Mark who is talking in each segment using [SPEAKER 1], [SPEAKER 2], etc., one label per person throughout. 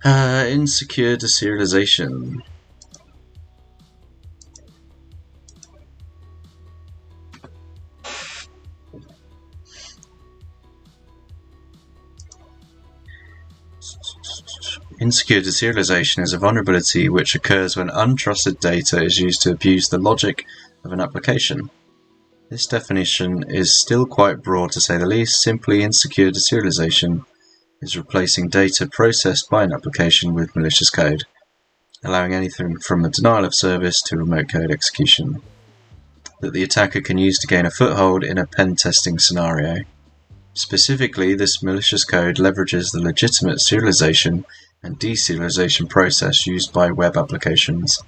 [SPEAKER 1] Insecure deserialization. Insecure deserialization is a vulnerability which occurs when untrusted data is used to abuse the logic of an application. This definition is still quite broad to say the least. Simply, insecure deserialization is replacing data processed by an application with malicious code, allowing anything from a denial of service to remote code execution that the attacker can use to gain a foothold in a pen testing scenario. Specifically, this malicious code leverages the legitimate serialization and deserialization process used by web applications.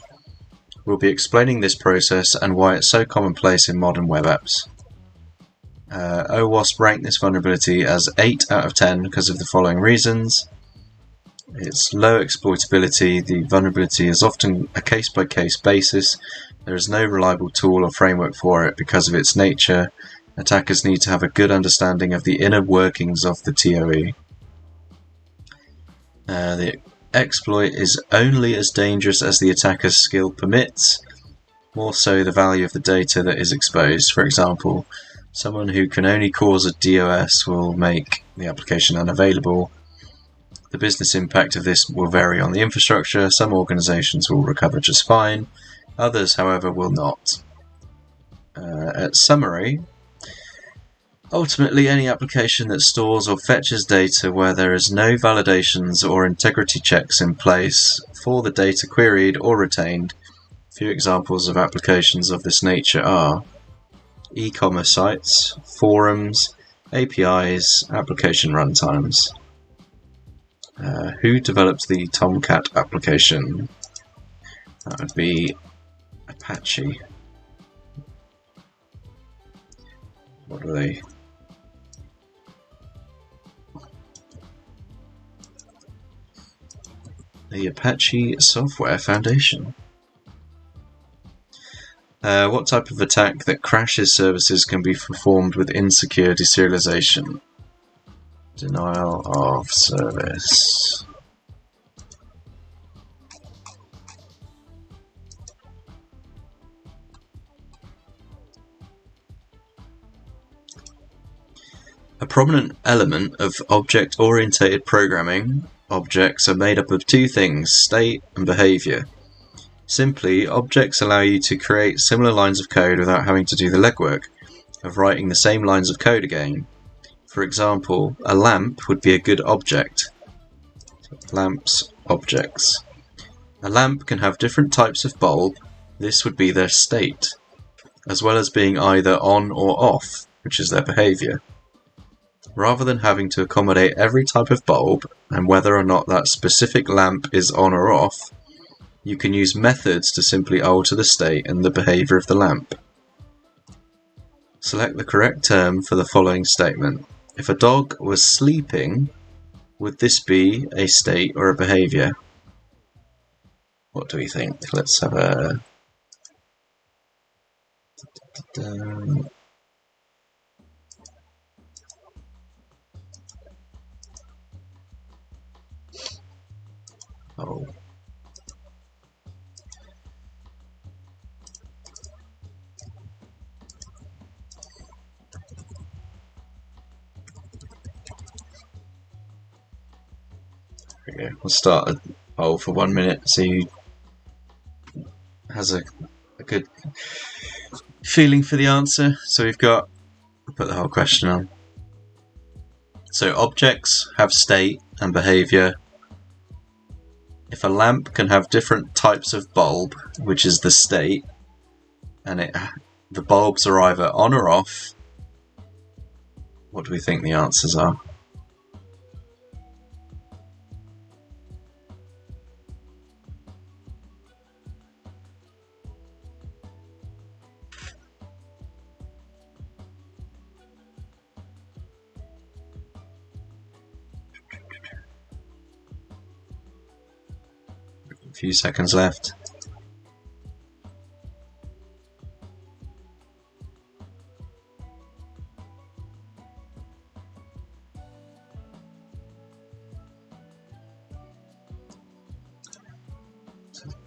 [SPEAKER 1] We'll be explaining this process and why it's so commonplace in modern web apps. OWASP ranked this vulnerability as 8 out of 10 because of the following reasons. Its low exploitability. The vulnerability is often a case-by-case basis. There is no reliable tool or framework for it because of its nature. Attackers need to have a good understanding of the inner workings of the TOE. The exploit is only as dangerous as the attacker's skill permits, more so the value of the data that is exposed. For example, someone who can only cause a DOS will make the application unavailable. The business impact of this will vary on the infrastructure. Some organizations will recover just fine, others, however, will not. At summary, ultimately, any application that stores or fetches data where there is no validations or integrity checks in place for the data queried or retained. A few examples of applications of this nature are e-commerce sites, forums, APIs, application runtimes. Who developed the Tomcat application? That would be Apache. What are they? The Apache Software Foundation. What type of attack that crashes services can be performed with insecure deserialization? Denial of service. A prominent element of object-oriented programming. Objects are made up of two things, state and behavior. Simply, objects allow you to create similar lines of code without having to do the legwork of writing the same lines of code again. For example, a lamp would be a good object. Lamps, objects. A lamp can have different types of bulb. This would be their state, as well as being either on or off, which is their behavior. Rather than having to accommodate every type of bulb and whether or not that specific lamp is on or off, you can use methods to simply alter the state and the behavior of the lamp. Select the correct term for the following statement. If a dog was sleeping, would this be a state or a behavior? What do we think? Let's have a... Oh. There we go. We'll start a poll for 1 minute, see who has a good feeling for the answer. So we've got, I'll put the whole question on. So objects have state and behavior. If a lamp can have different types of bulb, which is the state, and the bulbs are either on or off, what do we think the answers are? A few seconds left.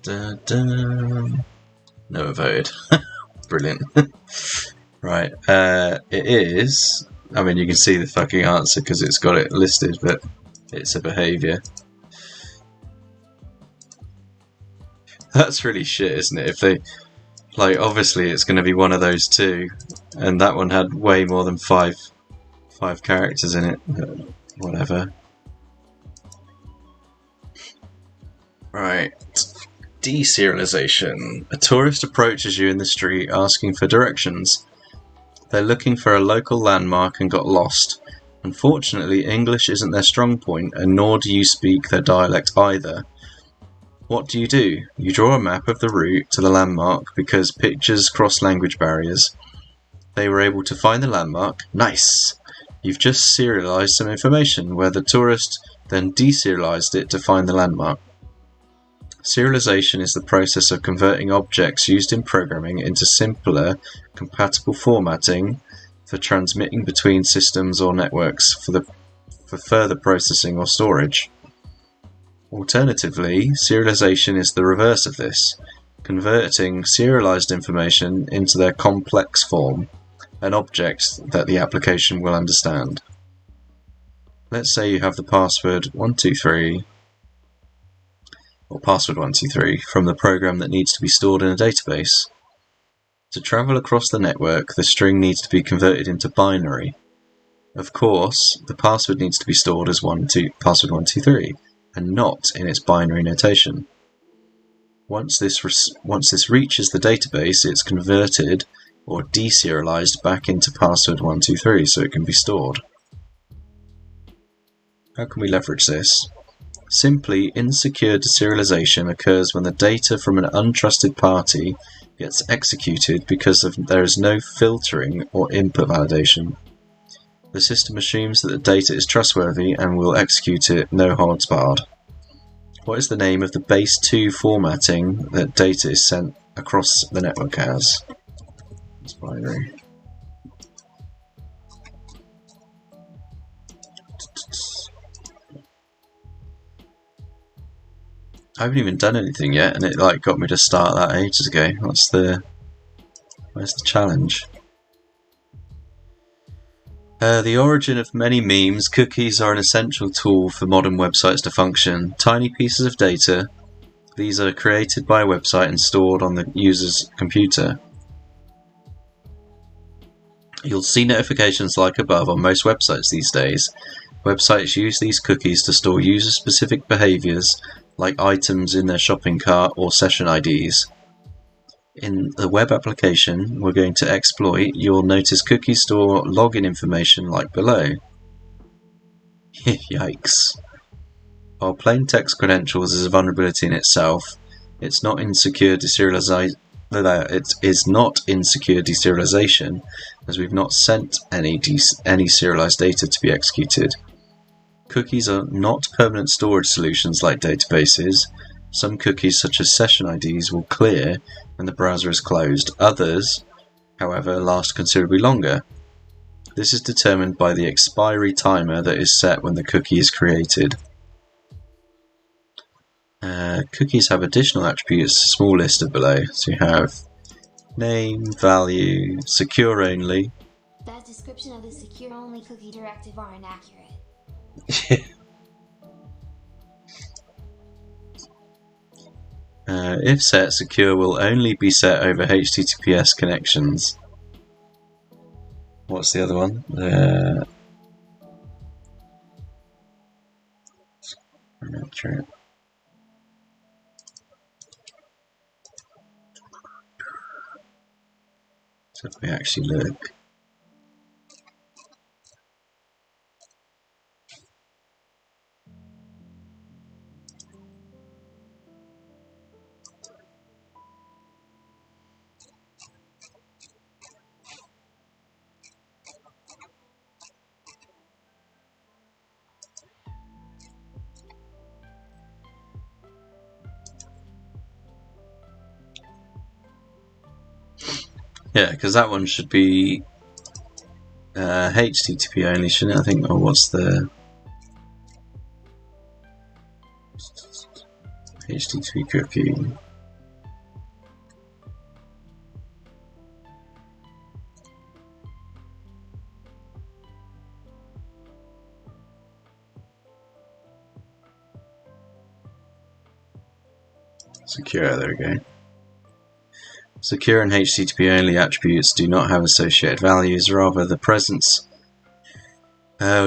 [SPEAKER 1] No one voted. Brilliant. Right, it is... I mean, you can see the fucking answer because it's got it listed, but it's a behaviour. That's really shit, isn't it? If they... Like, obviously it's going to be one of those two, and that one had way more than five characters in it. Whatever. Right. Deserialization. A tourist approaches you in the street asking for directions. They're looking for a local landmark and got lost. Unfortunately, English isn't their strong point, and nor do you speak their dialect either. What do? You draw a map of the route to the landmark because pictures cross language barriers. They were able to find the landmark. Nice! You've just serialized some information where the tourist then deserialized it to find the landmark. Serialization is the process of converting objects used in programming into simpler, compatible formatting for transmitting between systems or networks for further processing or storage. Alternatively, serialization is the reverse of this, converting serialized information into their complex form, an object that the application will understand. Let's say you have the password 123 or password 123 from the program that needs to be stored in a database. To travel across the network, the string needs to be converted into binary. Of course, the password needs to be stored as password 123 and not in its binary notation. Once this reaches the database, it's converted or deserialized back into password 123 so it can be stored. How can we leverage this? Simply, insecure deserialization occurs when the data from an untrusted party gets executed because there is no filtering or input validation. The system assumes that the data is trustworthy and will execute it no holds barred. What is the name of the base 2 formatting that data is sent across the network as? It's binary. I haven't even done anything yet, and it like got me to start that ages ago. Where's the challenge? The origin of many memes, cookies are an essential tool for modern websites to function. Tiny pieces of data. These are created by a website and stored on the user's computer. You'll see notifications like above on most websites these days. Websites use these cookies to store user-specific behaviors like items in their shopping cart or session IDs. In the web application we're going to exploit, you'll notice cookies store login information like below. Yikes. While plain text credentials is a vulnerability in itself, it's not insecure deserialization. It is not insecure deserialization, as we've not sent any serialized data to be executed. Cookies are not permanent storage solutions like databases. Some cookies, such as session IDs, will clear when the browser is closed. Others, however, last considerably longer. This is determined by the expiry timer that is set when the cookie is created. Cookies have additional attributes small listed below. So you have name, value, secure only.
[SPEAKER 2] That description of the secure only cookie directive are inaccurate.
[SPEAKER 1] If set, secure will only be set over HTTPS connections. What's the other one? Inaccurate. So if we actually look. Yeah, because that one should be HTTP only, shouldn't it? I think. Or what's the HTTP cookie. Secure, there we go. Secure and HTTP only attributes do not have associated values, rather the presence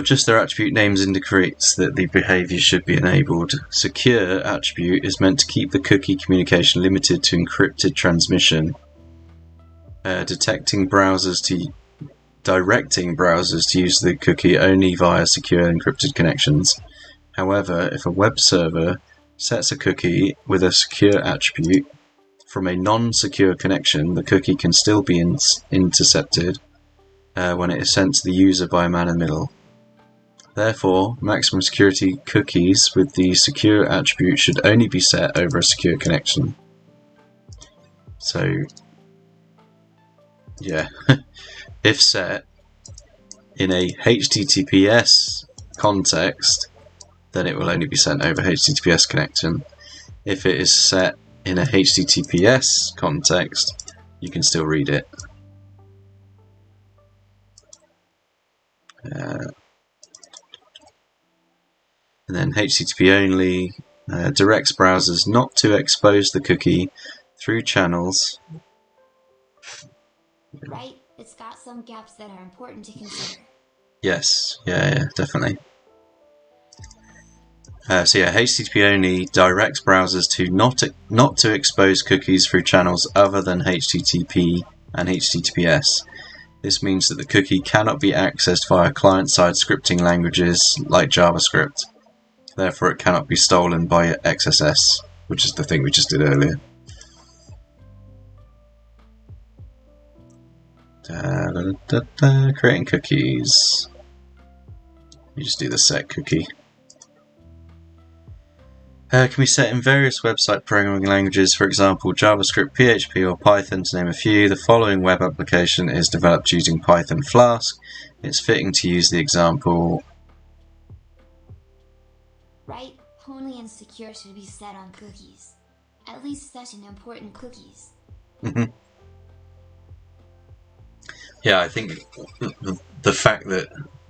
[SPEAKER 1] just their attribute names indicates that the behavior should be enabled. Secure attribute is meant to keep the cookie communication limited to encrypted transmission, directing browsers to use the cookie only via secure encrypted connections. However, if a web server sets a cookie with a secure attribute from a non-secure connection, the cookie can still be intercepted when it is sent to the user by a man in the middle. Therefore, maximum security cookies with the secure attribute should only be set over a secure connection. So, yeah, if set in a HTTPS context, then it will only be sent over HTTPS connection. If it is set in a HTTPS context, you can still read it. And then HTTP only directs browsers not to expose the cookie through channels.
[SPEAKER 2] Right? It's got some gaps that are important to consider.
[SPEAKER 1] Yes, yeah, definitely. So yeah, HTTP only directs browsers to not to expose cookies through channels other than HTTP and HTTPS. This means that the cookie cannot be accessed via client-side scripting languages like JavaScript. Therefore, it cannot be stolen by XSS, which is the thing we just did earlier. Creating cookies. You just do the set cookie. Can be set in various website programming languages, for example JavaScript, PHP or Python to name a few. The following web application is developed using Python Flask. It's fitting to use the example.
[SPEAKER 2] Right? Only and secure should be set on cookies. At least such an important cookies.
[SPEAKER 1] Yeah, I think the fact that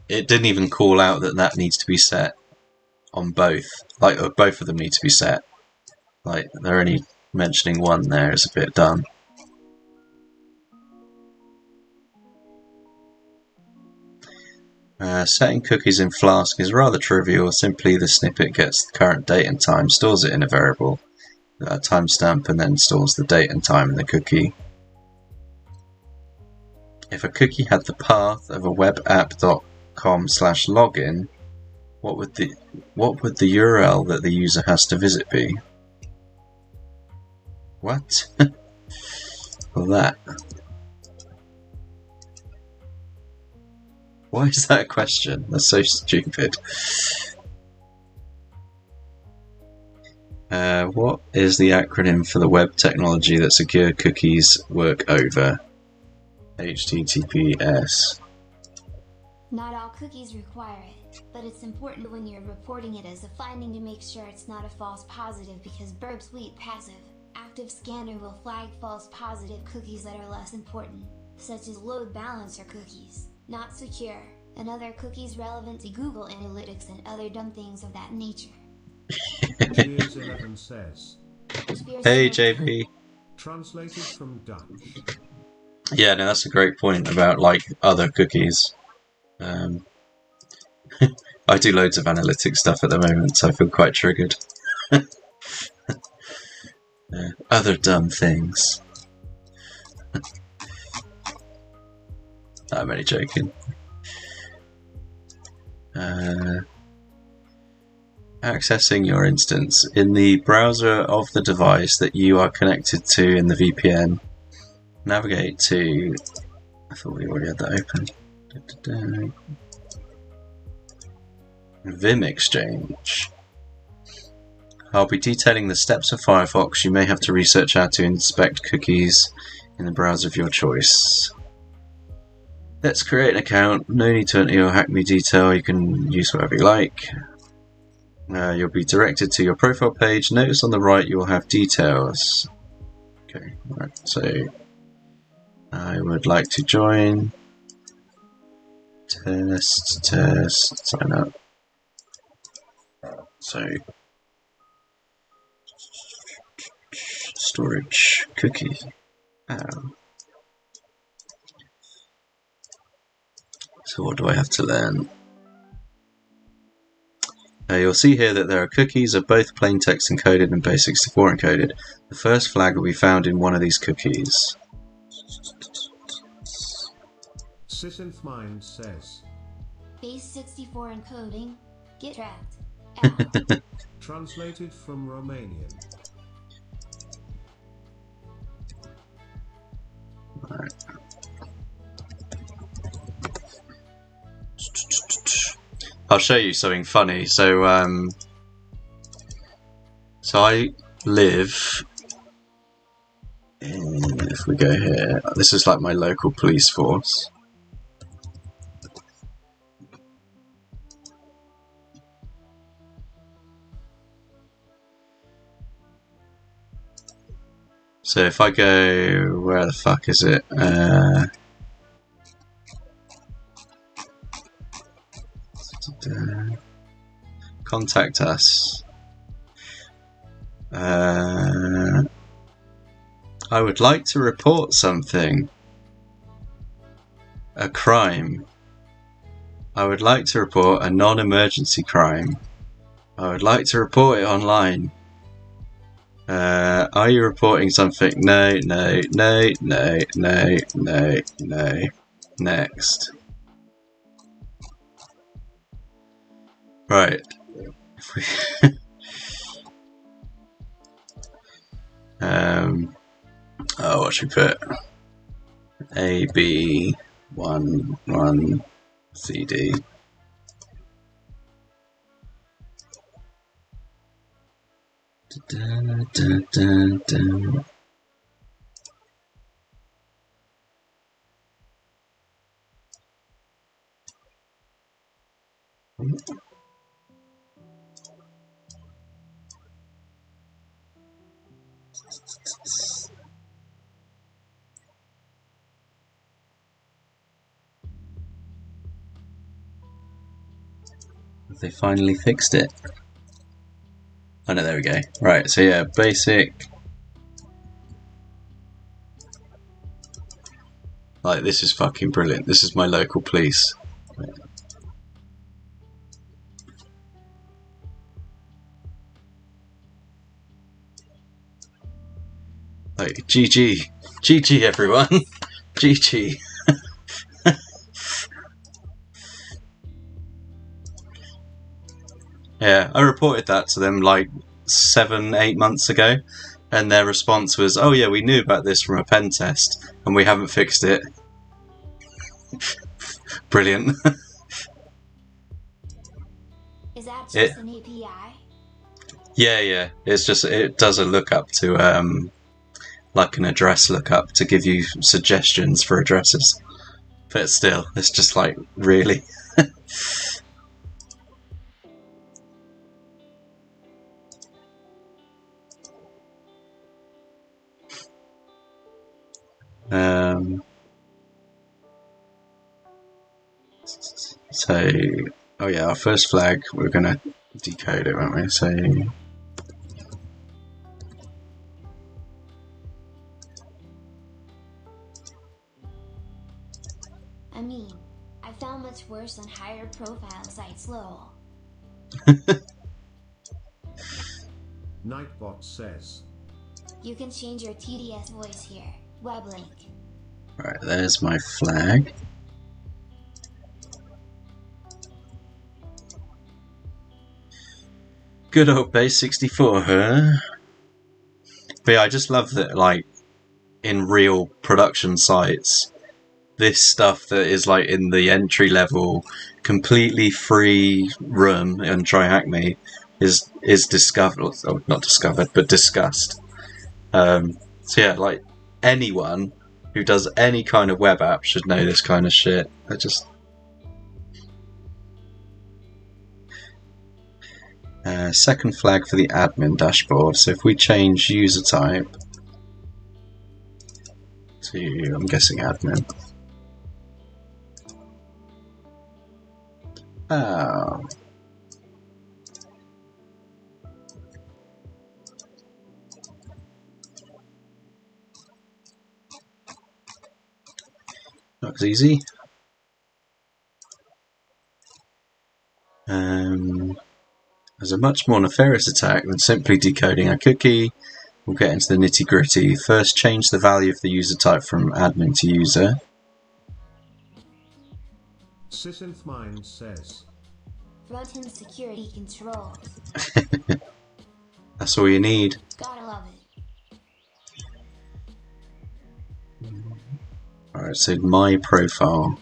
[SPEAKER 1] it didn't even call out that needs to be set on both, like both of them need to be set. Like they're only mentioning one there is a bit dumb. Setting cookies in Flask is rather trivial. Simply the snippet gets the current date and time, stores it in a variable, a timestamp, and then stores the date and time in the cookie. If a cookie had the path of a webapp.com/login, what would the URL that the user has to visit be? What? Well, that. Why is that a question? That's so stupid. What is the acronym for the web technology that secure cookies work over? HTTPS.
[SPEAKER 2] Not all cookies require it, but it's important when you're reporting it as a finding to make sure it's not a false positive, because burp suite passive active scanner will flag false positive cookies that are less important, such as load balancer cookies, not secure, and other cookies relevant to Google Analytics and other dumb things of that nature.
[SPEAKER 3] Cheers 11 says.
[SPEAKER 1] Hey JB.
[SPEAKER 3] Translated from Dutch.
[SPEAKER 1] Yeah, no, that's a great point about like other cookies. I do loads of analytics stuff at the moment, so I feel quite triggered. Other dumb things. I'm only joking. Accessing your instance in the browser of the device that you are connected to in the VPN. Navigate to. I thought we already had that open. Vim Exchange. I'll be detailing the steps of Firefox. You may have to research how to inspect cookies in the browser of your choice. Let's create an account. No need to enter your Hack Me detail. You can use whatever you like. You'll be directed to your profile page. Notice on the right you will have details. Okay, right, so I would like to join. Test, sign up. So, storage, cookie. So what do I have to learn? You'll see here that there are cookies of both plaintext encoded and base64 encoded. The first flag will be found in one of these cookies.
[SPEAKER 3] Sysenthmind says.
[SPEAKER 2] Base64 encoding. Get tracked. L.
[SPEAKER 3] Translated from Romanian.
[SPEAKER 1] Right. I'll show you something funny. So I live in, if we go here, this is like my local police force. So if I go, where the fuck is it? Contact us. I would like to report something. A crime. I would like to report a non-emergency crime. I would like to report it online. Are you reporting something? No, no, no, no, no, no, no. Next. Right. Oh, what should we put? A, B, 1, 1, C, D. Da, da, da, da. They finally fixed it. Oh no, there we go. Right, so yeah, basic. Like, this is fucking brilliant. This is my local police. Like, GG. GG, everyone. GG. Yeah, I reported that to them like 7-8 months ago, and their response was, "Oh yeah, we knew about this from a pen test, and we haven't fixed it." Brilliant.
[SPEAKER 2] Is that just an API?
[SPEAKER 1] Yeah. It's just, it does a lookup to like an address lookup to give you suggestions for addresses. But still, it's just like, really. So, oh yeah, our first flag, we're gonna decode it, won't we? So,
[SPEAKER 2] I mean, I found much worse on higher profile sites, lol.
[SPEAKER 3] Nightbot says.
[SPEAKER 2] You can change your TDS voice here. Web link.
[SPEAKER 1] right, there's my flag. Good old base 64, huh? But yeah, I just love that, like, in real production sites, this stuff that is like in the entry level, completely free room on TryHackMe is discovered, or not discovered, but discussed. So yeah, like, anyone who does any kind of web app should know this kind of shit. Second flag for the admin dashboard. So if we change user type to, I'm guessing admin. Oh. That was easy. There's a much more nefarious attack than simply decoding a cookie. We'll get into the nitty gritty. First, change the value of the user type from admin to user.
[SPEAKER 3] Sysenthmind says.
[SPEAKER 2] Front-end security controls.
[SPEAKER 1] That's all you need.
[SPEAKER 2] Gotta love it.
[SPEAKER 1] Alright, so my profile.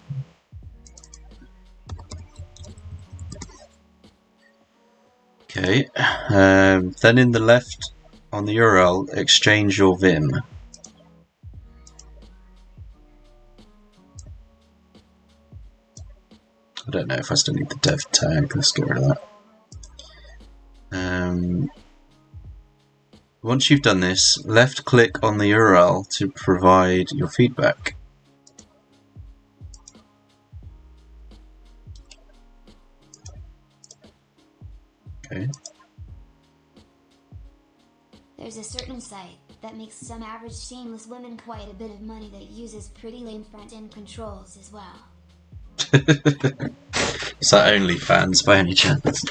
[SPEAKER 1] Okay, then in the left on the URL, exchange your Vim. I don't know if I still need the dev tag, let's get rid of that. Once you've done this, left click on the URL to provide your feedback. Okay.
[SPEAKER 2] There's a certain site that makes some average shameless women quite a bit of money that uses pretty lame front-end controls as well.
[SPEAKER 1] Is that OnlyFans by any chance?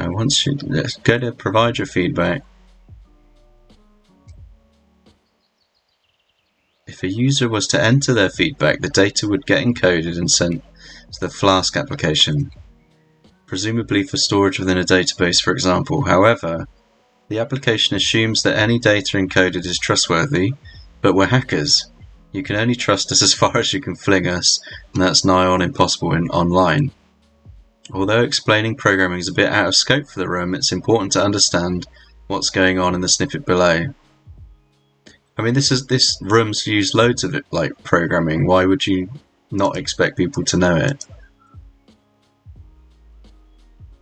[SPEAKER 1] Once you go to provide your feedback. If a user was to enter their feedback, the data would get encoded and sent to the Flask application, presumably for storage within a database, for example. However, the application assumes that any data encoded is trustworthy, but we're hackers. You can only trust us as far as you can fling us, and that's nigh on impossible online. Although explaining programming is a bit out of scope for the room, it's important to understand what's going on in the snippet below. I mean, this room's used loads of it, like programming. Why would you not expect people to know it?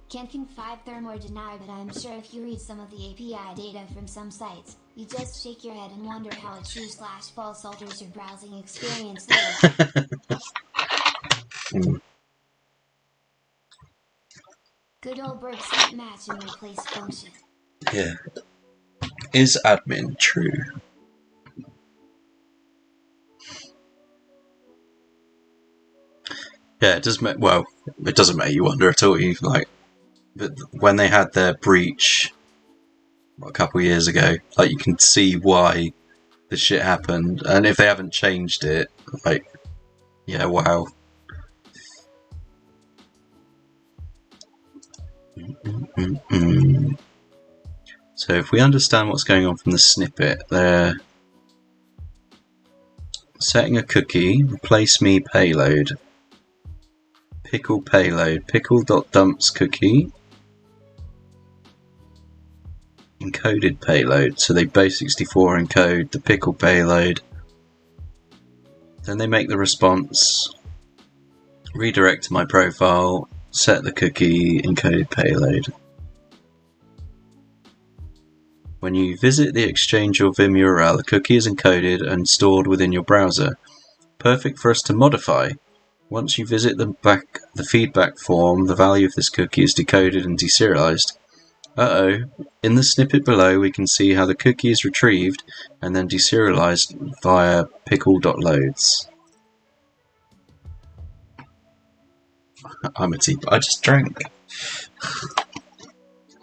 [SPEAKER 2] Can't confirm or deny, but I'm sure if you read some of the API data from some sites, you just shake your head and wonder how a true/false alters your browsing experience there. Good old Burp Suite match and replace function.
[SPEAKER 1] Yeah. Is admin true? Yeah, it does make, well, it doesn't make you wonder at all. You like, but when they had their breach a couple of years ago, like you can see why the shit happened, and if they haven't changed it, like, yeah, wow. So if we understand what's going on from the snippet, they're setting a cookie, replace me payload, pickle payload, pickle.dumps cookie, encoded payload. So they base64 encode the pickle payload, then they make the response, redirect to my profile, set the cookie, encoded payload. When you visit the Exchange or Vim URL, the cookie is encoded and stored within your browser. Perfect for us to modify. Once you visit the feedback form, the value of this cookie is decoded and deserialized. In the snippet below we can see how the cookie is retrieved and then deserialized via pickle.loads. I'm a tea, I just drank.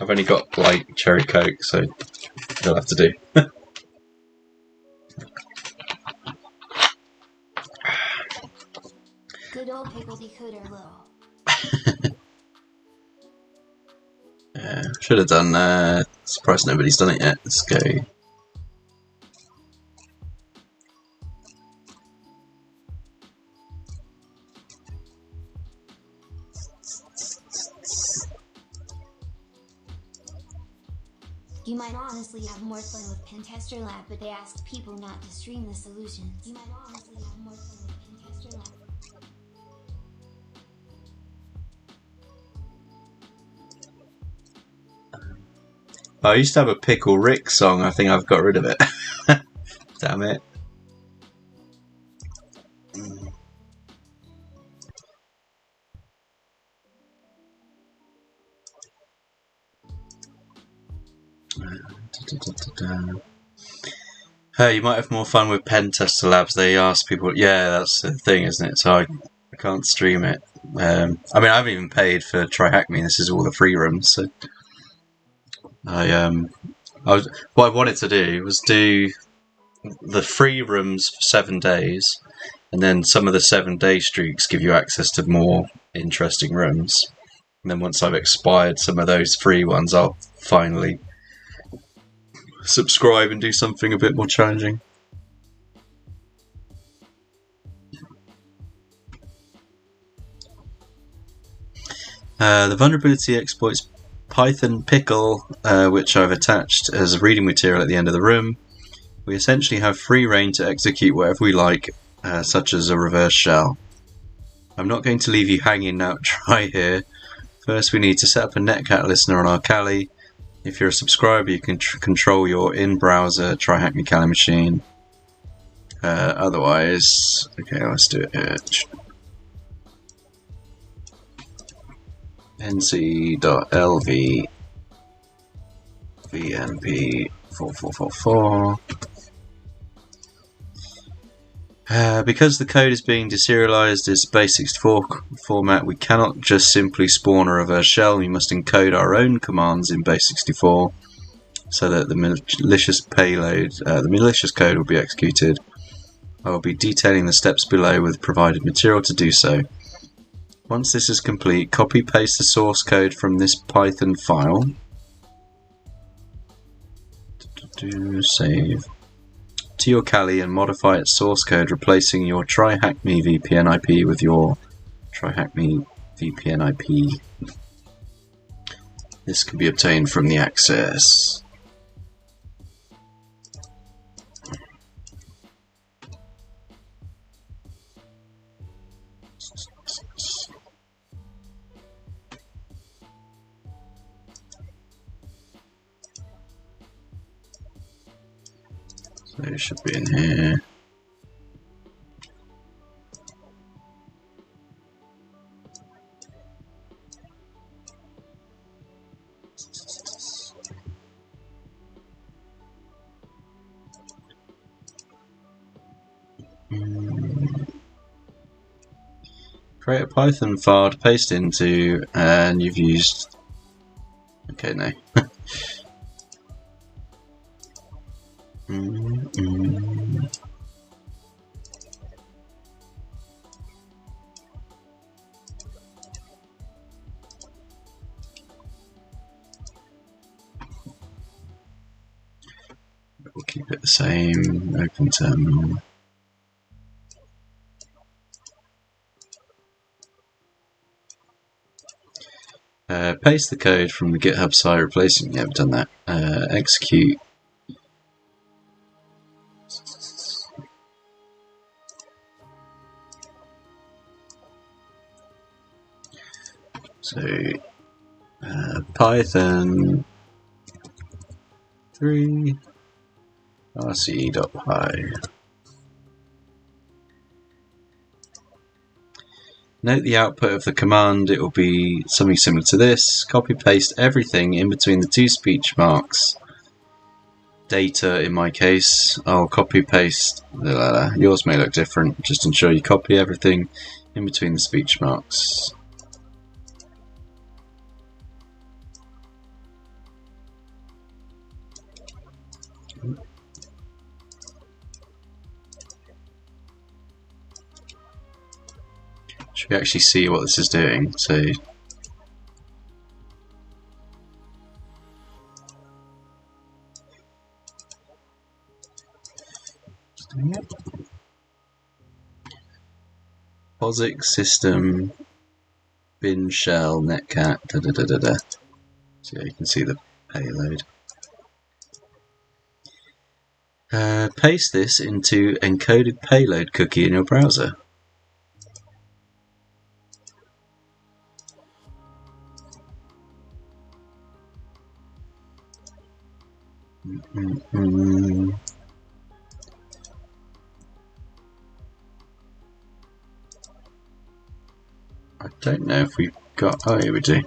[SPEAKER 1] I've only got light cherry coke, so you'll have to do.
[SPEAKER 2] Good old pickle decoder little.
[SPEAKER 1] Yeah, should have done, surprised nobody's done it yet. Let's go.
[SPEAKER 2] You might honestly have more fun with Pentester Lab, but they asked people not to stream the solutions. You might honestly have more fun with Pentester Lab.
[SPEAKER 1] I used to have a Pickle Rick song. I think I've got rid of it. Damn it. Hey, you might have more fun with pen tester labs. They ask people. Yeah, that's the thing, isn't it? So I can't stream it. I mean, I haven't even paid for Try Hack Me. This is all the free rooms. So what I wanted to do was do the free rooms for 7 days, and then some of the 7-day streaks give you access to more interesting rooms. And then once I've expired some of those free ones, I'll finally subscribe and do something a bit more challenging. The vulnerability exploits Python pickle, which I've attached as reading material at the end of the room. We essentially have free reign to execute whatever we like, such as a reverse shell. I'm not going to leave you hanging out dry here. First we need to set up a netcat listener on our Kali. If you're a subscriber, you can control your in-browser Try Hack Me Kali machine. Otherwise, okay, let's do it here. nc.lv vnp 4444. Because the code is being deserialized as base64 format, we cannot just simply spawn a reverse shell. We must encode our own commands in base64 so that the malicious payload, the malicious code will be executed. I will be detailing the steps below with provided material to do so. Once this is complete, copy-paste the source code from this Python file. Save to your Kali and modify its source code, replacing your Try Hack Me VPN IP with your Try Hack Me VPN IP. This can be obtained from the access. So it should be in here. Create a Python file to paste into, and you've used. Okay, no. We'll keep it the same. Open terminal. Paste the code from the GitHub site, replacing. Yeah, I've done that. Execute. So Python 3 rce.py. Note the output of the command. It will be something similar to this. Copy paste everything in between the two speech marks. Data in my case. I'll copy paste. Yours may look different. Just ensure you copy everything in between the speech marks. Should we actually see what this is doing? So POSIX system bin shell netcat . So yeah, you can see the payload. Paste this into encoded payload cookie in your browser. I don't know if we've got. Oh, here we do.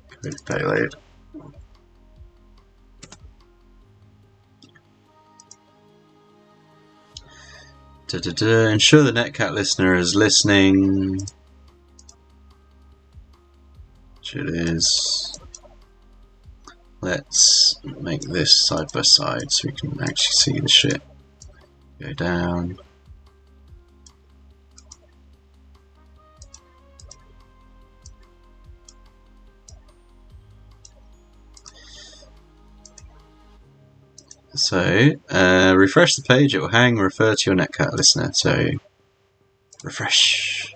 [SPEAKER 1] Encoded payload. Ensure the Netcat listener is listening. Which it is. Let's make this side by side so we can actually see the shit. Go down. So, refresh the page, it will hang, refer to your Netcat listener. So, refresh.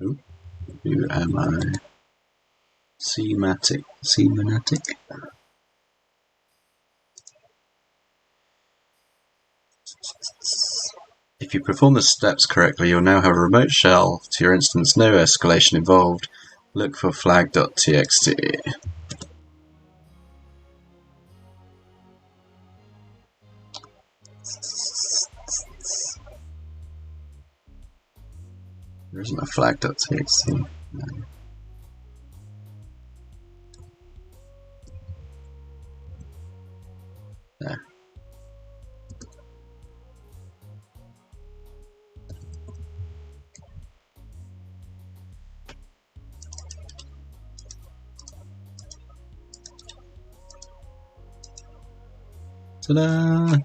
[SPEAKER 1] Ooh, who am I? Semantic. If you perform the steps correctly, you'll now have a remote shell to your instance, no escalation involved. Look for flag.txt. There isn't a flag.txt. No. There. Ta-da!